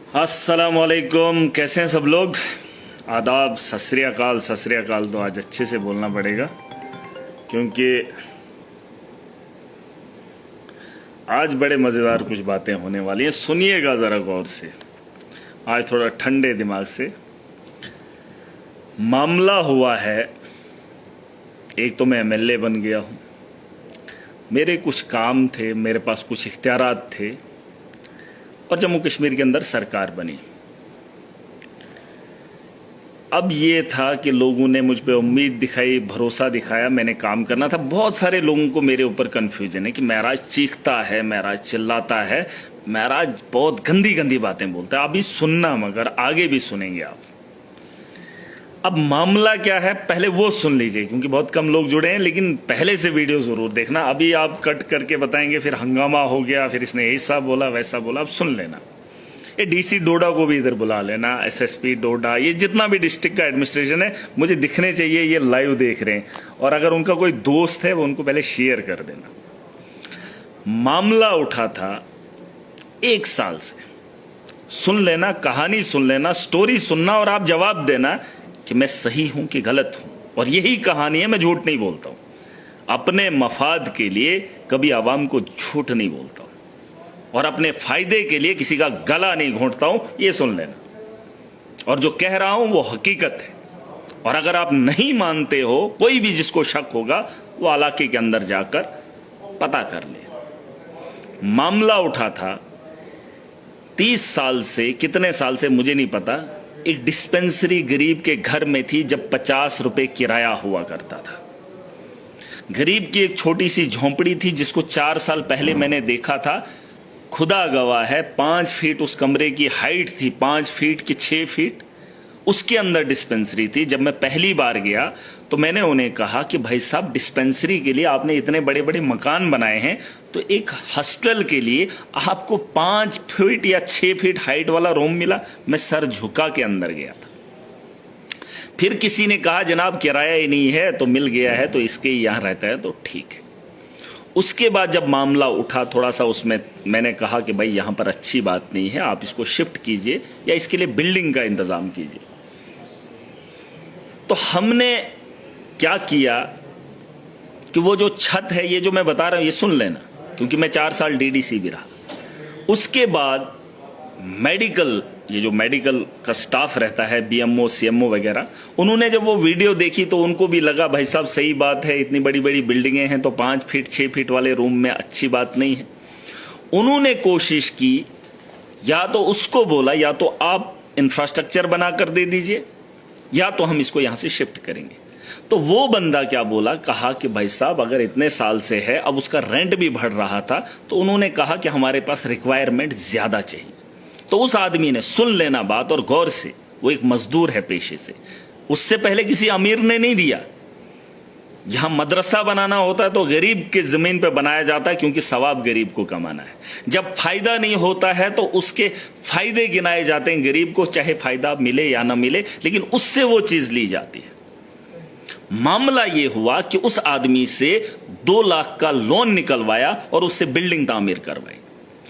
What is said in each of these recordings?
अस्सलामुअलैकुम, कैसे हैं सब लोग। आदाब, सत श्री अकाल। सत श्री अकाल तो आज अच्छे से बोलना पड़ेगा क्योंकि आज बड़े मज़ेदार कुछ बातें होने वाली हैं। सुनिएगा ज़रा गौर से, आज थोड़ा ठंडे दिमाग से। मामला हुआ है, एक तो मैं एमएलए बन गया हूँ, मेरे कुछ काम थे, मेरे पास कुछ इख्तियारात थे और जम्मू कश्मीर के अंदर सरकार बनी। अब ये था कि लोगों ने मुझ पे उम्मीद दिखाई, भरोसा दिखाया, मैंने काम करना था। बहुत सारे लोगों को मेरे ऊपर कन्फ्यूजन है कि महराज चीखता है, महराज चिल्लाता है, महराज बहुत गंदी गंदी बातें बोलता है। अभी सुनना, मगर आगे भी सुनेंगे आप। अब मामला क्या है पहले वो सुन लीजिए, क्योंकि बहुत कम लोग जुड़े हैं, लेकिन पहले से वीडियो जरूर देखना। अभी आप कट करके बताएंगे फिर हंगामा हो गया, फिर इसने ऐसा बोला वैसा बोला। अब सुन लेना। ये डीसी डोडा को भी इधर बुला लेना, एसएसपी डोडा, ये जितना भी डिस्ट्रिक्ट का एडमिनिस्ट्रेशन है, मुझे दिखने चाहिए ये लाइव देख रहे हैं। और अगर उनका कोई दोस्त है वो उनको पहले शेयर कर देना। मामला उठा था 1 साल से। सुन लेना, कहानी सुन लेना, स्टोरी सुनना और आप जवाब देना कि मैं सही हूं कि गलत हूं। और यही कहानी है, मैं झूठ नहीं बोलता हूं। अपने मफाद के लिए कभी आवाम को झूठ नहीं बोलता हूं और अपने फायदे के लिए किसी का गला नहीं घोंटता हूं, ये सुन लेना। और जो कह रहा हूं वो हकीकत है। और अगर आप नहीं मानते हो, कोई भी जिसको शक होगा वो इलाके के अंदर जाकर पता कर ले। मामला उठा था 30 साल से, कितने साल से मुझे नहीं पता, एक डिस्पेंसरी गरीब के घर में थी जब 50 रुपए किराया हुआ करता था। गरीब की एक छोटी सी झोंपड़ी थी जिसको 4 साल पहले मैंने देखा था। खुदा गवाह है, 5 फीट उस कमरे की हाइट थी, 5 फीट की 6 फीट उसके अंदर डिस्पेंसरी थी। जब मैं पहली बार गया तो मैंने उन्हें कहा कि भाई साहब, डिस्पेंसरी के लिए आपने इतने बड़े बड़े मकान बनाए हैं, तो एक हॉस्टल के लिए आपको 5 फीट या 6 फीट हाइट वाला रूम मिला। मैं सर झुका के अंदर गया था। फिर किसी ने कहा जनाब किराया ही नहीं है, तो मिल गया है तो इसके ही यहां रहता है, तो ठीक है। उसके बाद जब मामला उठा थोड़ा सा, उसमें मैंने कहा कि भाई यहां पर अच्छी बात नहीं है, आप इसको शिफ्ट कीजिए या इसके लिए बिल्डिंग का इंतजाम कीजिए। तो हमने क्या किया कि वो जो छत है, ये जो मैं बता रहा हूं ये सुन लेना, क्योंकि मैं 4 साल डीडीसी भी रहा। उसके बाद मेडिकल, ये जो मेडिकल का स्टाफ रहता है, बीएमओ सीएमओ वगैरह, उन्होंने जब वो वीडियो देखी तो उनको भी लगा भाई साहब सही बात है, इतनी बड़ी बड़ी बिल्डिंगें हैं तो 5 फीट 6 फीट वाले रूम में अच्छी बात नहीं है। उन्होंने कोशिश की, या तो उसको बोला या तो आप इंफ्रास्ट्रक्चर बनाकर दे दीजिए या तो हम इसको यहां से शिफ्ट करेंगे। तो वो बंदा क्या बोला, कहा कि भाई साहब अगर इतने साल से है, अब उसका रेंट भी बढ़ रहा था, तो उन्होंने कहा कि हमारे पास रिक्वायरमेंट ज्यादा चाहिए। तो उस आदमी ने, सुन लेना बात और गौर से, वो एक मजदूर है पेशे से, उससे पहले किसी अमीर ने नहीं दिया। जहां मदरसा बनाना होता है तो गरीब की जमीन पे बनाया जाता है, क्योंकि सवाब गरीब को कमाना है। जब फायदा नहीं होता है तो उसके फायदे गिनाए जाते हैं गरीब को, चाहे फायदा मिले या ना मिले, लेकिन उससे वो चीज ली जाती है। मामला ये हुआ कि उस आदमी से 2 लाख का लोन निकलवाया और उससे बिल्डिंग तामीर करवाई,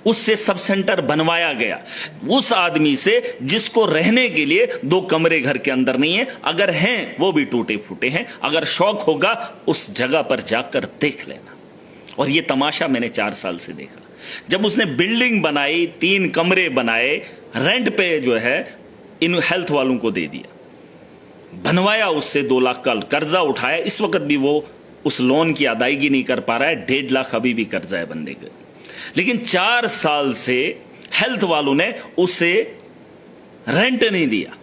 उससे सब सेंटर बनवाया गया। उस आदमी से जिसको रहने के लिए 2 कमरे घर के अंदर नहीं है, अगर हैं वो भी टूटे फूटे हैं। अगर शौक होगा उस जगह पर जाकर देख लेना। और ये तमाशा मैंने 4 साल से देखा। जब उसने बिल्डिंग बनाई, 3 कमरे बनाए, रेंट पे जो है इन हेल्थ वालों को दे दिया, बनवाया, उससे 2 लाख का कर्जा उठाया। इस वक्त भी वो उस लोन की अदायगी नहीं कर पा रहा है, 1.5 लाख अभी भी कर्जा है बंदे का। लेकिन 4 साल से हेल्थ वालों ने उसे रेंट नहीं दिया।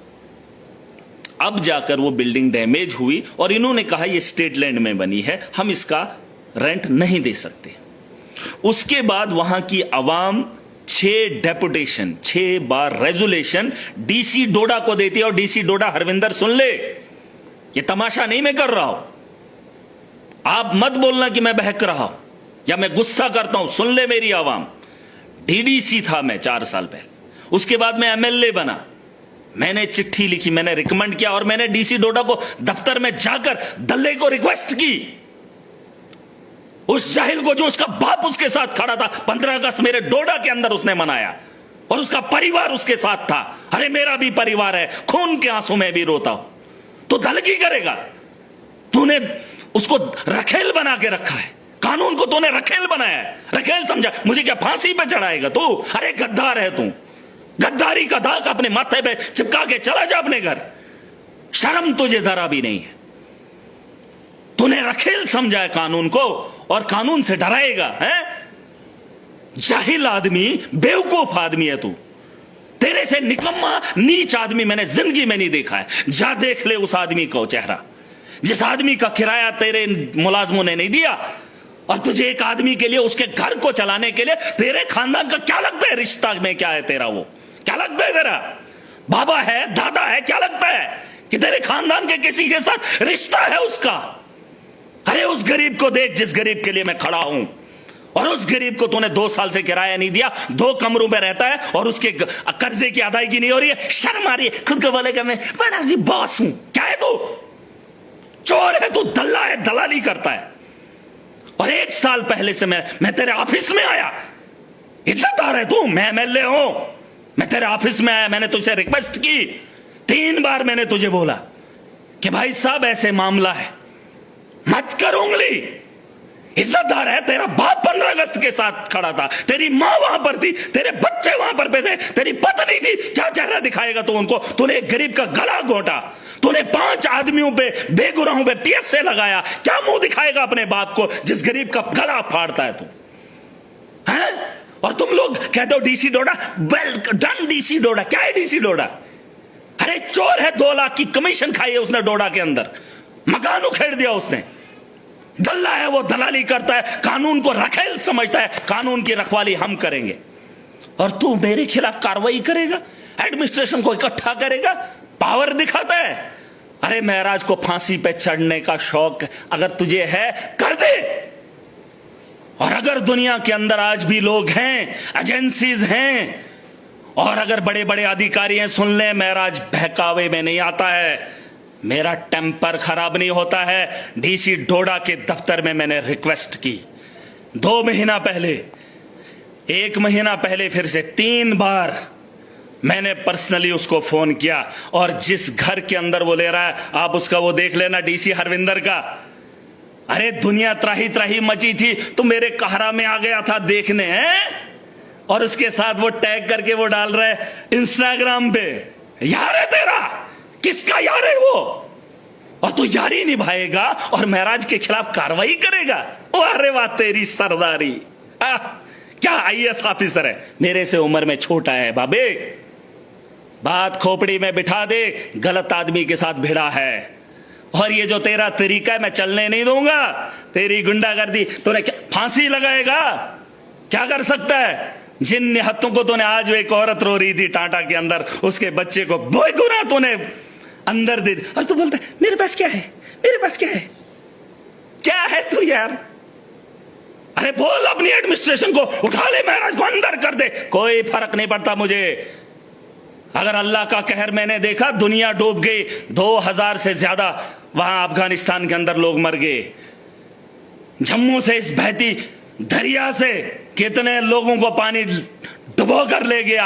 अब जाकर वो बिल्डिंग डैमेज हुई और इन्होंने कहा ये स्टेट लैंड में बनी है, हम इसका रेंट नहीं दे सकते। उसके बाद वहां की आवाम 6 डेपुटेशन, 6 बार रेजोल्यूशन डीसी डोडा को देती है। और डीसी डोडा, हरविंदर सुन ले, ये तमाशा नहीं मैं कर रहा हूं, आप मत बोलना कि मैं बहक रहा हूं या मैं गुस्सा करता हूं। सुन ले मेरी आवाम, डीडीसी था मैं 4 साल पहले, उसके बाद मैं एमएलए बना, मैंने चिट्ठी लिखी, मैंने रिकमेंड किया और मैंने डीसी डोडा को दफ्तर में जाकर दल्ले को रिक्वेस्ट की, उस जाहिल को जो उसका बाप उसके साथ खड़ा था। 15 अगस्त मेरे डोडा के अंदर उसने मनाया, और उसका परिवार उसके साथ था। अरे मेरा भी परिवार है, खून के आंसू में भी रोता हूं, तो दलगी करेगा? तूने उसको रखेल बना के रखा है, कानून को तूने रखेल बनाया है, रखेल समझा। मुझे क्या फांसी पे चढ़ाएगा तू? अरे गद्दार है तू, गद्दारी का दाग अपने माथे पे चिपका के चला जा अपने घर। शर्म तुझे जरा भी नहीं है। तूने रखेल समझा है कानून को, और कानून से डराएगा है? जाहिल आदमी, बेवकूफ आदमी है तू। तेरे से निकम्मा नीच आदमी मैंने जिंदगी में नहीं देखा है। जा देख ले उस आदमी को चेहरा, जिस आदमी का किराया तेरे मुलाजमों ने नहीं दिया, और तुझे एक आदमी के लिए, उसके घर को चलाने के लिए, तेरे खानदान का क्या लगता है रिश्ता में? क्या है तेरा? वो क्या लगता है तेरा? बाबा है, दादा है? क्या लगता है कि तेरे खानदान के किसी के साथ रिश्ता है उसका? अरे उस गरीब को देख जिस गरीब के लिए मैं खड़ा हूं, और उस गरीब को तूने 2 साल से किराया नहीं दिया, 2 कमरों में रहता है, और उसके कर्जे की अदायगी नहीं हो रही है। शर्म आ रही है? खुद को बोलेगा मैं बड़ा जी बॉस हूं। क्या है तू? चोर है तू, दल्ला है, दलाली करता है। और 1 साल पहले से मैं तेरे ऑफिस में आया, इज्जतदार है तू, मैं एमएलए हूं, मैं तेरे ऑफिस में आया, मैंने तुझसे रिक्वेस्ट की, 3 बार मैंने तुझे बोला कि भाई साहब ऐसे मामला है, मत कर उंगली। इज्जतदार है, तेरा बाप 15 अगस्त के साथ खड़ा था, तेरी मां वहां पर थी, तेरे बच्चे वहां पर थे, तेरी पत्नी थी, क्या चेहरा दिखाएगा तू उनको? तूने एक गरीब का गला घोटा, तूने 5 आदमियों पे, बेगुनाहों पे पीएसए लगाया, क्या मुंह दिखाएगा अपने बाप को जिस गरीब का गला फाड़ता है तू? हैं? और तुम लोग कहते हो डीसी डोडा, वेल डन डीसी डोडा। क्या है डीसी डोडा? अरे चोर है, 2 लाख की कमीशन खाई है उसने डोडा के अंदर, मकान उखेड़ दिया उसने। दल्ला है वो, दलाली करता है, कानून को रखेल समझता है, कानून की रखवाली हम करेंगे, और तू मेरे खिलाफ कार्रवाई करेगा, एडमिनिस्ट्रेशन को इकट्ठा करेगा, पावर दिखाता है। अरे महराज को फांसी पे चढ़ने का शौक अगर तुझे है, कर दे। और अगर दुनिया के अंदर आज भी लोग हैं, एजेंसीज हैं, और अगर बड़े बड़े अधिकारी हैं, सुन ले, महराज बहकावे में नहीं आता है, मेरा टेम्पर खराब नहीं होता है। डीसी डोडा के दफ्तर में मैंने रिक्वेस्ट की 2 महीना पहले, 1 महीना पहले, फिर से 3 बार मैंने पर्सनली उसको फोन किया। और जिस घर के अंदर वो ले रहा है, आप उसका वो देख लेना, डीसी हरविंदर का। अरे दुनिया त्राही त्राही मची थी, तो मेरे कहरा में आ गया था देखने हैं, और उसके साथ वो टैग करके वो डाल रहा है इंस्टाग्राम पे, यार है तेरा, किसका यार है वो? और तू यारी निभाएगा और महराज के खिलाफ कार्रवाई करेगा? अरे वाह तेरी सरदारी। क्या आईएएस ऑफिसर है, मेरे से उम्र में छोटा है बाबे, बात खोपड़ी में बिठा दे, गलत आदमी के साथ भिड़ा है। और ये जो तेरा तरीका है मैं चलने नहीं दूंगा, तेरी गुंडागर्दी। तूने क्या फांसी लगाएगा? क्या कर सकता है? जिन निहत्तों को तूने, आज एक औरत रो रही थी टाटा के अंदर, उसके बच्चे को बेगुनाह तूने अंदर दे दी, और तू बोलता है मेरे पास क्या है, मेरे पास क्या है? क्या है तू यार? अरे बोल अपनी एडमिनिस्ट्रेशन को, उठा ले महराज को अंदर कर दे, कोई फर्क नहीं पड़ता मुझे। अगर अल्लाह का कहर मैंने देखा, दुनिया डूब गई, 2000 से ज्यादा वहां अफगानिस्तान के अंदर लोग मर गए। जम्मू से इस बहती दरिया से कितने लोगों को पानी डुबो कर ले गया।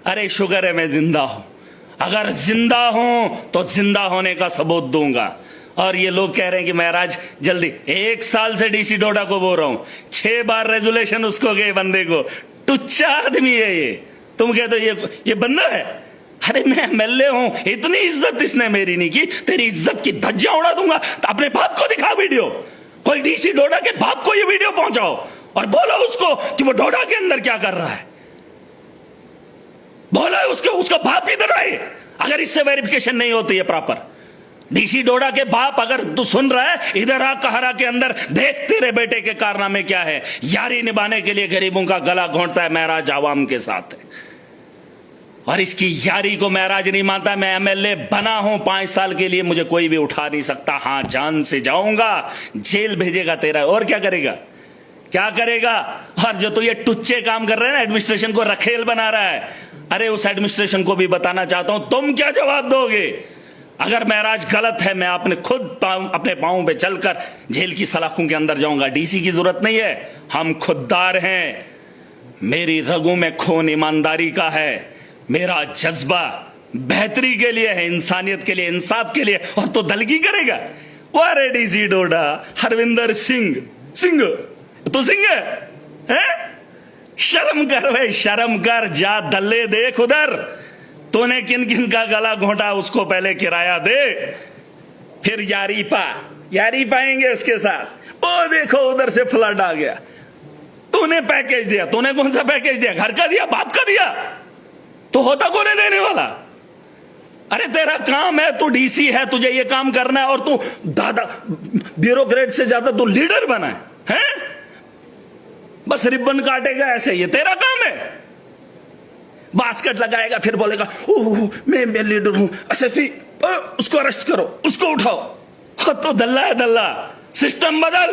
अरे शुक्र है मैं जिंदा हूं, अगर जिंदा हूं तो जिंदा होने का सबूत दूंगा। और ये लोग कह रहे हैं कि महराज जल्दी, 1 साल से डीसी डोडा को बोल रहा हूं, 6 बार रेजोल्यूशन उसको गए बंदे को, टुच्चा आदमी है ये, तुम कहते हो ये बंदा है? अरे मैं एमएलए हूं, इतनी इज्जत इसने मेरी नहीं की, तेरी इज्जत की धज्जियां उड़ा दूंगा। तो अपने बाप को दिखा वीडियो, कोई डीसी डोडा के बाप को ये वीडियो पहुंचाओ और बोलो उसको कि वो डोडा के अंदर क्या कर रहा है, बोलो उसका बाप इधर आए। अगर इससे वेरिफिकेशन नहीं होती है प्रॉपर, डीसी डोडा के बाप अगर तू सुन रहा है, इधर आ कहरा के अंदर, देख तेरे बेटे के कारनामे क्या है। यारी निभाने के लिए गरीबों का गला घोंटता है महराज, आवाम के साथ है, और इसकी यारी को महराज नहीं मानता। मैं एमएलए बना हूं 5 साल के लिए, मुझे कोई भी उठा नहीं सकता। हां जान से जाऊंगा, जेल भेजेगा तेरा, और क्या करेगा, क्या करेगा? और जो तो ये टुच्चे काम कर रहे हैं ना, एडमिनिस्ट्रेशन को रखेल बना रहा है, अरे उस एडमिनिस्ट्रेशन को भी बताना चाहता हूं, तुम क्या जवाब दोगे? अगर महराज गलत है, मैं अपने अपने पांवों पे चलकर जेल की सलाखों के अंदर जाऊंगा। डीसी की जरूरत नहीं है, हम खुददार हैं। मेरी रगों में खून ईमानदारी का है, मेरा जज्बा बेहतरी के लिए है, इंसानियत के लिए, इंसाफ के लिए, और तो दलगी करेगा। वारे डीसी डोडा, हरविंदर सिंह, सिंह तो सिंह है? शर्म कर भाई, शर्म कर, जा दल्ले देख उधर, तूने किन किन का गला घोंटा उसको पहले किराया दे, फिर यारी पाएंगे उसके साथ। ओ देखो उधर से फ्लड आ गया, तूने पैकेज दिया, तूने कौन सा पैकेज दिया? घर का दिया, बाप का दिया? तो होता कौन है देने वाला? अरे तेरा काम है, तू डीसी है, तुझे ये काम करना है, और तू दादा ब्यूरोक्रेट से ज्यादा तू लीडर बना है? बस रिबन काटेगा ऐसे, ये तेरा काम है? बास्केट लगाएगा, फिर बोलेगा ओह मैं लीडर हूं, एसएसपी उसको अरेस्ट करो, उसको उठाओ। तो दल्ला है दल्ला, सिस्टम बदल।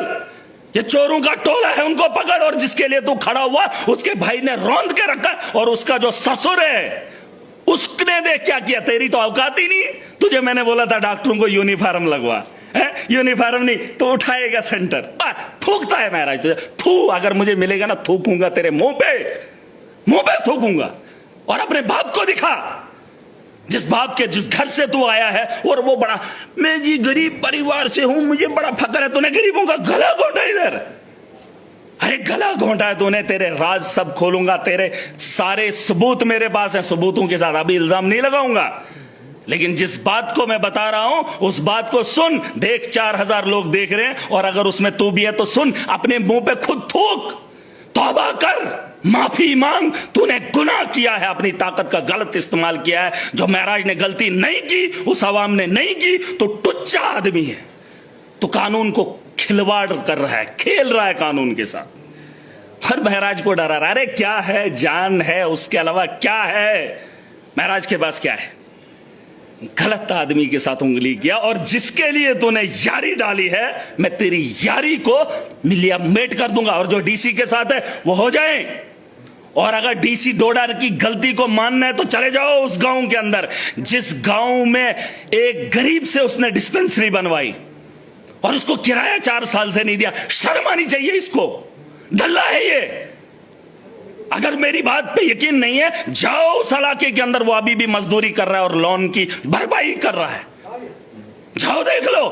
ये चोरों का टोला है, उनको पकड़, और जिसके लिए तू खड़ा हुआ उसके भाई ने रौंद के रखा, और उसका जो ससुर है उसने देख क्या किया। तेरी तो औकात ही नहीं। तुझे मैंने बोला था डॉक्टरों को यूनिफॉर्म लगवा, है? यूनिफॉर्म नहीं तो उठाएगा सेंटर। थूकता है महाराज तुझे, थू अगर मुझे मिलेगा ना थूकूंगा तेरे मुंह पे थूकूंगा। और अपने बाप को दिखा, जिस बाप के जिस घर से तू आया है, और वो बड़ा, मैं जी गरीब परिवार से हूं, मुझे बड़ा फक्र है। तूने गरीबों का गला घोंटा इधर, अरे गला घोंटा है तूने। तेरे राज सब खोलूंगा, तेरे सारे सबूत मेरे पास हैं, सबूतों के साथ अभी इल्जाम नहीं लगाऊंगा, लेकिन जिस बात को मैं बता रहा हूं उस बात को सुन। देख 4000 लोग देख रहे हैं, और अगर उसमें तू भी है तो सुन, अपने मुंह पे खुद थूक, तौबा कर, माफी मांग। तूने गुनाह किया है, अपनी ताकत का गलत इस्तेमाल किया है। जो महराज ने गलती नहीं की, उस अवाम ने नहीं की, तो टुच्चा आदमी है, तो कानून को खिलवाड़ कर रहा है, खेल रहा है कानून के साथ। हर महराज को डरा रहा है। अरे क्या है, जान है, उसके अलावा क्या है महराज के पास? क्या है? गलत आदमी के साथ उंगली किया, और जिसके लिए तूने यारी डाली है, मैं तेरी यारी को मिलियामेट कर दूंगा। और जो डीसी के साथ है वो हो जाए, और अगर डीसी डोडा की गलती को मानना है तो चले जाओ उस गांव के अंदर, जिस गांव में एक गरीब से उसने डिस्पेंसरी बनवाई और उसको किराया 4 साल से नहीं दिया। शर्म आनी चाहिए इसको, दल्ला है ये। अगर मेरी बात पे यकीन नहीं है, जाओ उस इलाके के अंदर, वो अभी भी मजदूरी कर रहा है और लोन की भरपाई कर रहा है, जाओ देख लो।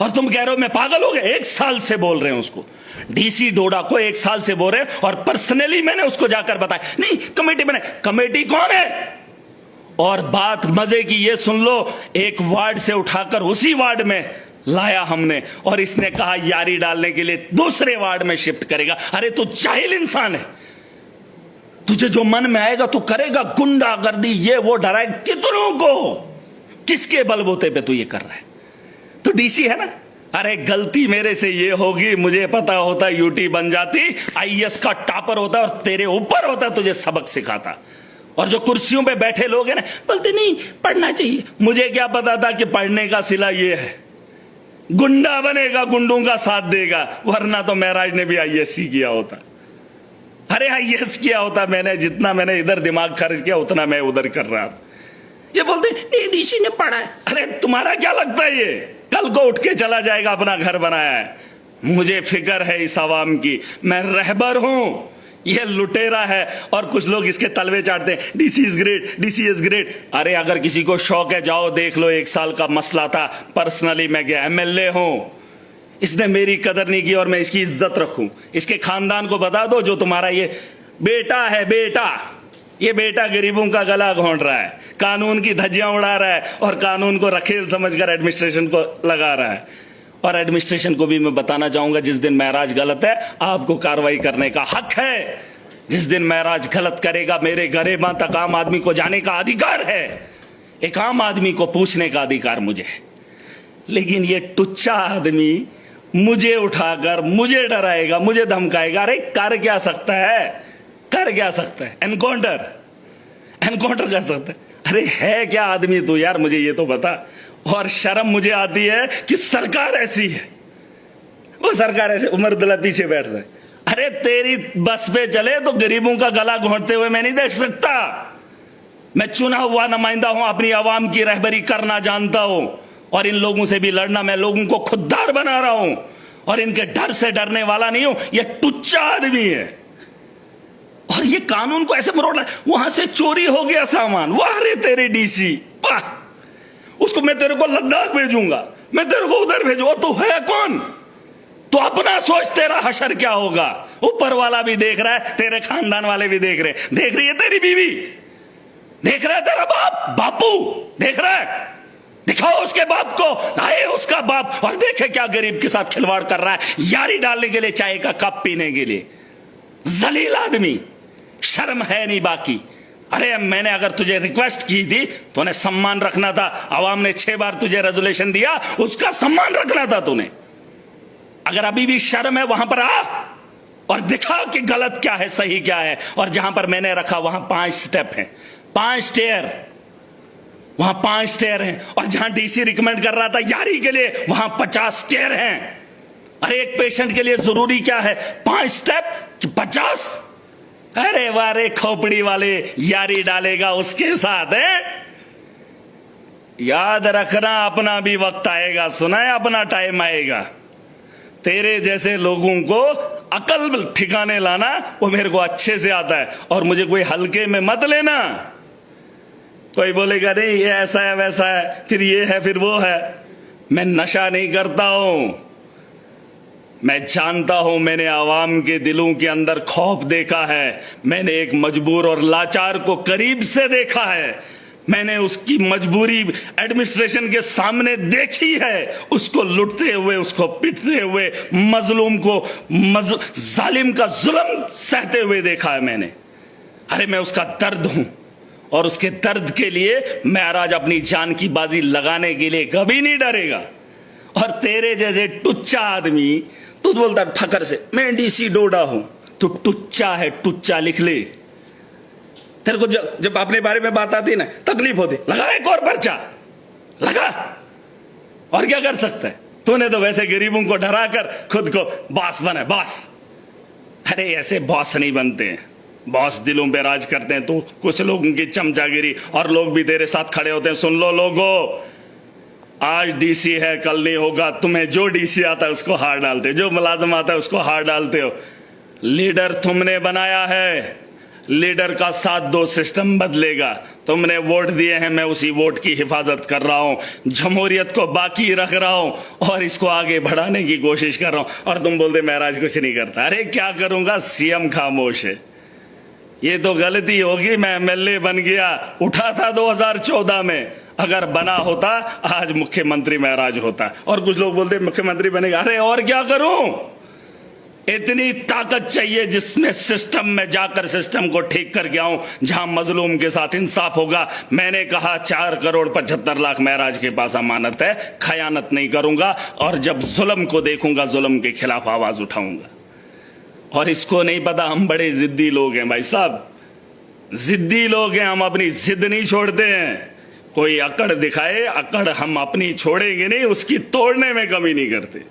और तुम कह रहे हो मैं पागल हो गया? 1 साल से बोल रहे हैं उसको, डीसी डोडा को 1 साल से बोल रहे हैं, और पर्सनली मैंने उसको जाकर बताया, नहीं कमेटी बने। कमेटी कौन है? और बात मजे की ये सुन लो, एक वार्ड से उठाकर उसी वार्ड में लाया हमने, और इसने कहा यारी डालने के लिए दूसरे वार्ड में शिफ्ट करेगा। अरे तू जाहिल इंसान है, तुझे जो मन में आएगा तू करेगा, गुंडागर्दी ये वो डराए कितनों को, किसके बलबूते पे तू ये कर रहा है? तो डीसी है ना। अरे गलती मेरे से ये होगी, मुझे पता होता यूटी बन जाती, आईएएस का टॉपर होता और तेरे ऊपर होता, तुझे सबक सिखाता। और जो कुर्सियों पे बैठे लोग हैं ना, बोलते नहीं पढ़ना चाहिए। मुझे क्या पता था कि पढ़ने का सिला ये है, गुंडा बनेगा, गुंडों का साथ देगा, वरना तो महराज ने भी आईएएस किया होता। अरे आईएएस किया होता मैंने, जितना मैंने इधर दिमाग खर्च किया उतना मैं उधर कर रहा था। ये बोलते नहीं डीसी ने पढ़ा है। अरे तुम्हारा क्या लगता है ये कल को उठ के चला जाएगा, अपना घर बनाया है? मुझे फिक्र है इस आवाम की, मैं रहबर हूं, ये लुटेरा है। और कुछ लोग इसके तलवे चाटते हैं, DC is great, DC is great. अरे अगर किसी को शौक है जाओ देख लो, 1 साल का मसला था, पर्सनली मैं गया, एमएलए हूं, इसने मेरी कदर नहीं की और मैं इसकी इज्जत रखूं। इसके खानदान को बता दो, जो तुम्हारा ये बेटा है, ये बेटा गरीबों का गला घोंट रहा है, कानून की धज्जियां उड़ा रहा है, और कानून को रखेल समझकर एडमिनिस्ट्रेशन को लगा रहा है। और एडमिनिस्ट्रेशन को भी मैं बताना चाहूंगा, जिस दिन महराज गलत है आपको कार्रवाई करने का हक है। जिस दिन महराज गलत करेगा, मेरे गरेबां तक आम आदमी को जाने का अधिकार है, एक आम आदमी को पूछने का अधिकार मुझे है। लेकिन ये टुच्चा आदमी मुझे उठाकर मुझे डराएगा, मुझे धमकाएगा। अरे कर क्या सकता है, एनकाउंटर कर सकता है। अरे है क्या आदमी तू यार, मुझे ये तो बता। और शर्म मुझे आती है कि सरकार ऐसी है, वो सरकार ऐसे उमर अब्दुल्ला पीछे बैठ रहे। अरे तेरी बस पे चले तो गरीबों का गला घोंटते हुए मैं नहीं देख सकता। मैं चुना हुआ नुमाइंदा हूं, अपनी आवाम की रहबरी करना जानता हूं, और इन लोगों से भी लड़ना। मैं लोगों को खुददार बना रहा हूं, और इनके डर से डरने वाला नहीं हूं। यह टुच्चा आदमी है, और ये कानून को ऐसे मरोड़ रहा है। वहां से चोरी हो गया सामान, वाह रे तेरे डीसी, वाह, उसको मैं तेरे को लद्दाख भेजूंगा, मैं तेरे को उधर भेजूंगा। तू है कौन? तो अपना सोच, तेरा हशर क्या होगा। ऊपर वाला भी देख रहा है, तेरे खानदान वाले भी देख रही है तेरी बीवी, देख रहा है तेरा बाप, बापू देख रहा है। दिखाओ उसके बाप को, आए उसका बाप और देखे क्या गरीब के साथ खिलवाड़ कर रहा है, यारी डालने के लिए, चाय का कप पीने के लिए। जलील आदमी, शर्म है नहीं बाकी। अरे मैंने अगर तुझे रिक्वेस्ट की थी तो उन्हें सम्मान रखना था। आवाम ने 6 बार तुझे रेजोल्यूशन दिया, उसका सम्मान रखना था तूने। अगर अभी भी शर्म है, वहां पर आ और दिखा कि गलत क्या है, सही क्या है। और जहां पर मैंने रखा वहां 5 स्टेप हैं, 5 स्टेयर, वहां 5 स्टेयर हैं। और जहां डीसी रिकमेंड कर रहा था यारी के लिए, वहां 50 स्टेयर हैं। अरे एक पेशेंट के लिए जरूरी क्या है, 5 स्टेप कि 50? अरे वारे खोपड़ी वाले, यारी डालेगा उसके साथ है। याद रखना, अपना भी वक्त आएगा, सुना है, अपना टाइम आएगा। तेरे जैसे लोगों को अकल ठिकाने लाना वो मेरे को अच्छे से आता है, और मुझे कोई हल्के में मत लेना। कोई बोलेगा नहीं ये ऐसा है वैसा है, फिर ये है फिर वो है। मैं नशा नहीं करता हूं, मैं जानता हूं, मैंने आवाम के दिलों के अंदर खौफ देखा है, मैंने एक मजबूर और लाचार को करीब से देखा है, मैंने उसकी मजबूरी एडमिनिस्ट्रेशन के सामने देखी है, उसको लुटते हुए, उसको पीटते हुए, मजलूम को जालिम का जुल्म सहते हुए देखा है मैंने। अरे मैं उसका दर्द हूं, और उसके दर्द के लिए महराज अपनी जान की बाजी लगाने के लिए कभी नहीं डरेगा। और तेरे जैसे टुच्चा आदमी, तू बोलता है फकर से मैं डीसी डोडा हूं, तू टुच्चा है, टुच्चा लिख ले। तेरे को जब अपने बारे में बात आती है ना, तकलीफ होती, लगा एक और पर्चा लगा, और क्या कर सकता है। तूने तो वैसे गरीबों को डरा कर खुद को बॉस बना, बॉस। अरे ऐसे बॉस नहीं बनते हैं, बॉस दिलों पे राज करते हैं। तो कुछ लोगों की चमचागिरी, और लोग भी तेरे साथ खड़े होते हैं। सुन लो लोगों, आज डीसी है, कल नहीं होगा। तुम्हें जो डीसी आता है उसको हार डालते हो, जो मुलाजिम आता है उसको हार डालते हो। लीडर तुमने बनाया है, लीडर का साथ दो, सिस्टम बदलेगा। तुमने वोट दिए हैं, मैं उसी वोट की हिफाजत कर रहा हूं, जमहूरियत को बाकी रख रहा हूं, और इसको आगे बढ़ाने की कोशिश कर रहा हूं। और तुम बोलते महराज कुछ नहीं करता। अरे क्या करूंगा, सीएम खामोश है। ये तो गलती होगी, मैं एमएलए बन गया, उठा था 2014 में, अगर बना होता आज मुख्यमंत्री महराज होता। और कुछ लोग बोलते मुख्यमंत्री बनेगा, अरे और क्या करूं। इतनी ताकत चाहिए जिसमें सिस्टम में जाकर सिस्टम को ठीक करके आऊं, जहां मजलूम के साथ इंसाफ होगा। मैंने कहा 4,75,00,000 महराज के पास अमानत है, खयानत नहीं करूंगा, और जब जुल्म को देखूंगा जुल्म के खिलाफ आवाज उठाऊंगा। और इसको नहीं पता हम बड़े जिद्दी लोग हैं भाई साहब, जिद्दी लोग हैं, हम अपनी जिद नहीं छोड़ते हैं। कोई अकड़ दिखाए, अकड़ हम अपनी छोड़ेंगे नहीं, उसकी तोड़ने में कमी नहीं करते।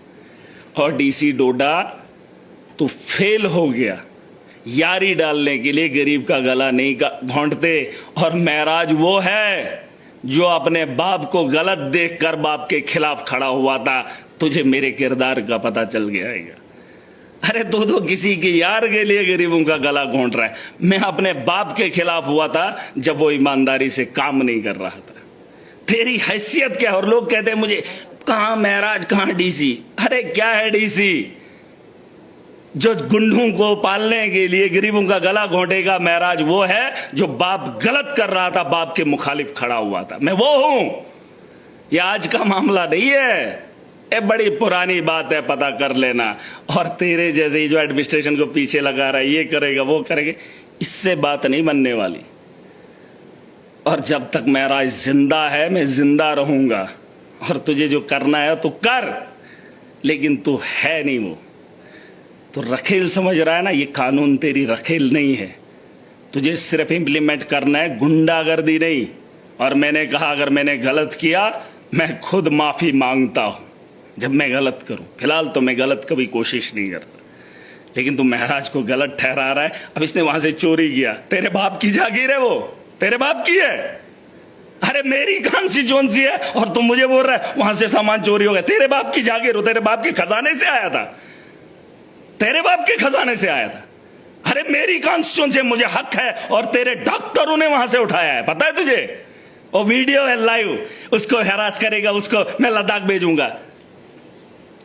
और डीसी डोडा तो फेल हो गया, यारी डालने के लिए गरीब का गला नहीं घोंटते। और महराज वो है जो अपने बाप को गलत देखकर बाप के खिलाफ खड़ा हुआ था। तुझे मेरे किरदार का पता चल गया है। अरे तो किसी के यार के लिए गरीबों का गला घोंट रहा है। मैं अपने बाप के खिलाफ हुआ था जब वो ईमानदारी से काम नहीं कर रहा था। तेरी हैसियत क्या है? और लोग कहते हैं मुझे, कहां महराज, कहां डीसी। अरे क्या है डीसी? जो गुंडों को पालने के लिए गरीबों का गला घोंटेगा, महराज वो है जो बाप गलत कर रहा था, बाप के मुखालिफ खड़ा हुआ था। मैं वो हूं। ये आज का मामला नहीं है, ये बड़ी पुरानी बात है, पता कर लेना। और तेरे जैसे ही जो एडमिनिस्ट्रेशन को पीछे लगा रहा है, ये करेगा वो करेगा, इससे बात नहीं बनने वाली। और जब तक महराज जिंदा है, मैं जिंदा रहूंगा। और तुझे जो करना है तो कर, लेकिन तू है नहीं वो। तो रखेल समझ रहा है ना, ये कानून तेरी रखेल नहीं है। तुझे सिर्फ इंप्लीमेंट करना है, गुंडागर्दी नहीं। और मैंने कहा अगर मैंने गलत किया, मैं खुद माफी मांगता हूं जब मैं गलत करूं। फिलहाल तो मैं गलत कभी कोशिश नहीं करता, लेकिन तू महराज को गलत ठहरा रहा है। अब इसने वहां से चोरी किया, तेरे बाप की जागीर है, वो तेरे बाप की है। अरे मेरी कॉन्स्टिट्यूएंसी है और तुम मुझे बोल रहा है वहां से सामान चोरी हो गया। तेरे बाप की जागीर हो, तेरे बाप के खजाने से आया था, तेरे बाप के खजाने से आया था। अरे मेरी कॉन्स्टिट्यूंसी, मुझे हक है, और तेरे डॉक्टरों ने वहां से उठाया है, पता है तुझे? वो वीडियो है लाइव, उसको हैरास करेगा, उसको मैं लद्दाख भेजूंगा,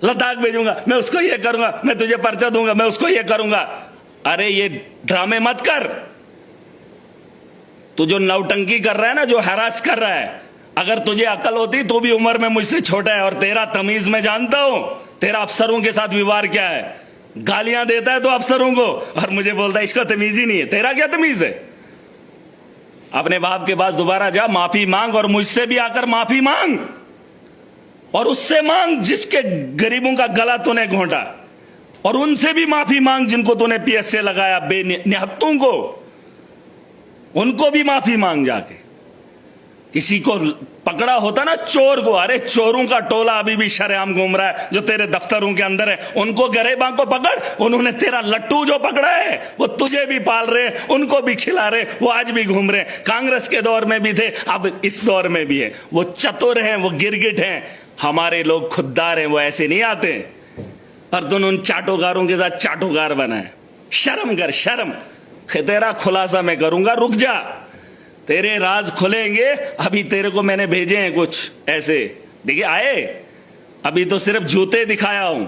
लद्दाख भेजूंगा, मैं उसको ये करूंगा, मैं तुझे पर्चा दूंगा, मैं उसको ये करूंगा। अरे ये ड्रामे मत कर। तू जो नौटंकी कर रहा है ना, जो हैरास कर रहा है, अगर तुझे अकल होती तो भी उम्र में मुझसे छोटा है, और तेरा तमीज मैं जानता हूं। तेरा अफसरों के साथ व्यवहार क्या है, गालियां देता है तो अफसरों को, और मुझे बोलता है इसका तमीज ही नहीं है। तेरा क्या तमीज है? अपने बाप के पास दोबारा जा, माफी मांग, और मुझसे भी आकर माफी मांग, और उससे मांग जिसके गरीबों का गला तूने घोंटा, और उनसे भी माफी मांग जिनको तूने पीएस से लगाया, बेनिहत्तों को, उनको भी माफी मांग जाके। किसी को पकड़ा होता ना चोर को, अरे चोरों का टोला अभी भी शरेआम घूम रहा है जो तेरे दफ्तरों के अंदर है, उनको गरेबां को पकड़। उन्होंने तेरा लट्टू जो पकड़ा है वो तुझे भी पाल रहे, उनको भी खिला रहे, वो आज भी घूम रहे। कांग्रेस के दौर में भी थे, अब इस दौर में भी है। वो चतुर हैं, वो गिरगिट हैं, हमारे लोग खुददार हैं, वो ऐसे नहीं आते। और तुम उन चाटोगारों के साथ चाटोगार बनाए। शर्म कर, शर्म। तेरा खुलासा मैं करूंगा, रुक जा, तेरे राज खुलेंगे। अभी तेरे को मैंने भेजे हैं कुछ ऐसे, देखिए आए, अभी तो सिर्फ जूते दिखाया हूं।